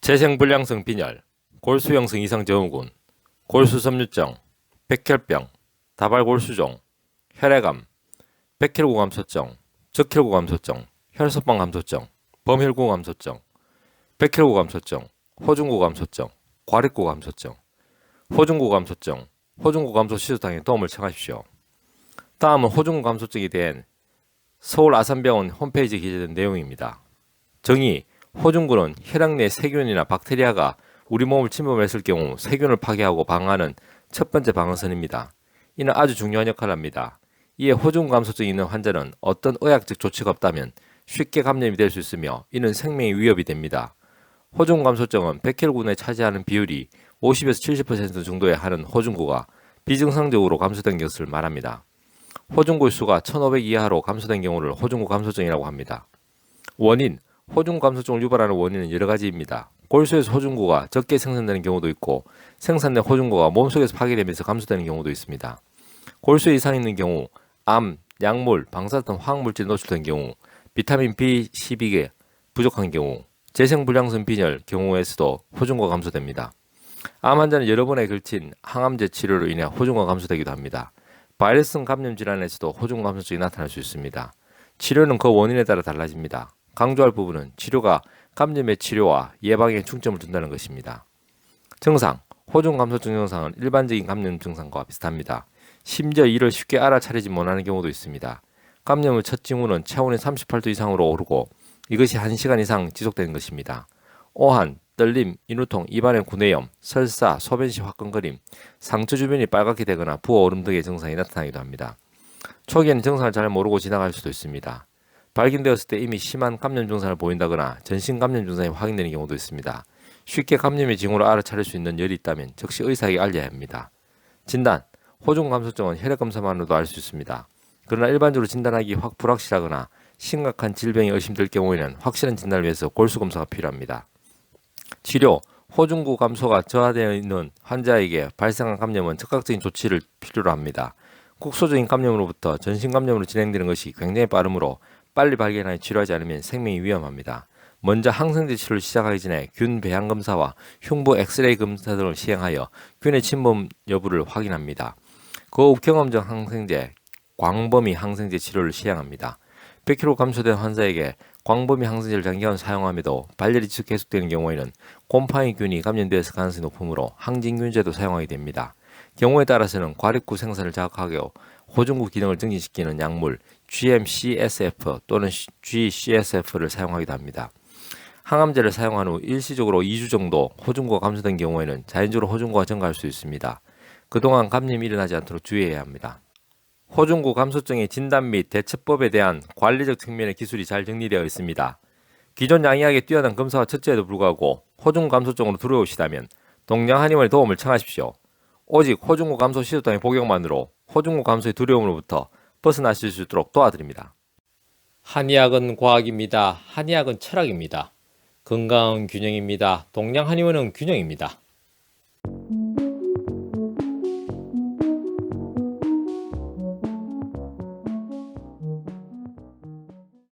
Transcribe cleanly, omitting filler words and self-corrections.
재생불량성 빈혈, 골수형성 이상증후군, 골수섬유증, 백혈병, 다발골수종, 혈액암, 백혈구감소증, 적혈구감소증, 혈소빵감소증, 범혈구감소증, 백혈구감소증, 호중구감소증, 과립구감소증, 호중구감소증, 호중구감소 시술당에 도움을 청하십시오. 다음은 호중구감소증에 대한 서울 아산병원 홈페이지에 기재된 내용입니다. 정의, 호중구는 혈액 내 세균이나 박테리아가 우리 몸을 침범했을 경우 세균을 파괴하고 방어하는 첫 번째 방어선입니다. 이는 아주 중요한 역할을 합니다. 이에 호중구 감소증이 있는 환자는 어떤 의학적 조치가 없다면 쉽게 감염이 될 수 있으며 이는 생명의 위협이 됩니다. 호중구 감소증은 백혈구에 차지하는 비율이 50에서 70% 정도에 하는 호중구가 비증상적으로 감소된 것을 말합니다. 호중구의 수가 1500 이하로 감소된 경우를 호중구 감소증이라고 합니다. 원인, 호중구 감소증을 유발하는 원인은 여러 가지입니다. 골수에서 호중구가 적게 생산되는 경우도 있고 생산된 호중구가 몸속에서 파괴되면서 감소되는 경우도 있습니다. 골수에 이상이 있는 경우, 암, 약물, 방사선 등 화학물질에 노출된 경우, 비타민 B12가 부족한 경우, 재생불량성 빈혈 경우에서도 호중구가 감소됩니다. 암 환자는 여러 번에 걸친 항암제 치료로 인해 호중구가 감소되기도 합니다. 바이러스성 감염 질환에서도 호중구 감소증이 나타날 수 있습니다. 치료는 그 원인에 따라 달라집니다. 강조할 부분은 치료가 감염의 치료와 예방에 중점을 둔다는 것입니다. 증상, 호중구 감소증 증상은 일반적인 감염 증상과 비슷합니다. 심지어 이를 쉽게 알아차리지 못하는 경우도 있습니다. 감염의 첫 징후는 체온이 38도 이상으로 오르고 이것이 1시간 이상 지속되는 것입니다. 오한, 떨림, 인후통, 입안의 구내염, 설사, 소변 시 화끈거림, 상처 주변이 빨갛게 되거나 부어오름 등의 증상이 나타나기도 합니다. 초기에는 증상을 잘 모르고 지나갈 수도 있습니다. 발견되었을 때 이미 심한 감염 증상을 보인다거나 전신 감염 증상이 확인되는 경우도 있습니다. 쉽게 감염의 징후를 알아차릴 수 있는 열이 있다면 즉시 의사에게 알려야 합니다. 진단, 호중구 감소증은 혈액 검사만으로도 알 수 있습니다. 그러나 일반적으로 진단하기 불확실하거나 심각한 질병이 의심될 경우에는 확실한 진단을 위해서 골수 검사가 필요합니다. 치료, 호중구 감소가 저하되어 있는 환자에게 발생한 감염은 즉각적인 조치를 필요로 합니다. 국소적인 감염으로부터 전신 감염으로 진행되는 것이 굉장히 빠르므로 빨리 발견하여 치료하지 않으면 생명이 위험합니다. 먼저 항생제 치료를 시작하기 전에 균 배양 검사와 흉부 엑스레이 검사 등을 시행하여 균의 침범 여부를 확인합니다. 고흡 경험증 항생제, 광범위 항생제 치료를 시행합니다. 100kg 감소된 환자에게 광범위 항생제를 장기간 사용함에도 발열이 계속되는 경우에는 곰팡이균이 감염되었을 가능성이 높으므로 항진균제도 사용하게 됩니다. 경우에 따라서는 과립구 생산을 자극하고 호중구 기능을 증진시키는 약물 GM-CSF 또는 GCSF를 사용하기도 합니다. 항암제를 사용한 후 일시적으로 2주 정도 호중구가 감소된 경우에는 자연적으로 호중구가 증가할 수 있습니다. 그동안 감염이 일어나지 않도록 주의해야 합니다. 호중구 감소증의 진단 및 대처법에 대한 관리적 측면의 기술이 잘 정리되어 있습니다. 기존 양의학의 뛰어난 검사와 처치에도 불구하고 호중구 감소증으로 두려우시다면 동양 한의원의 도움을 청하십시오. 오직 호중구 감소 시술당의 복용만으로 호중구 감소의 두려움으로부터 벗어나실 수 있도록 도와드립니다. 한의학은 과학입니다. 한의학은 철학입니다. 건강은 균형입니다. 동양 한의원은 균형입니다.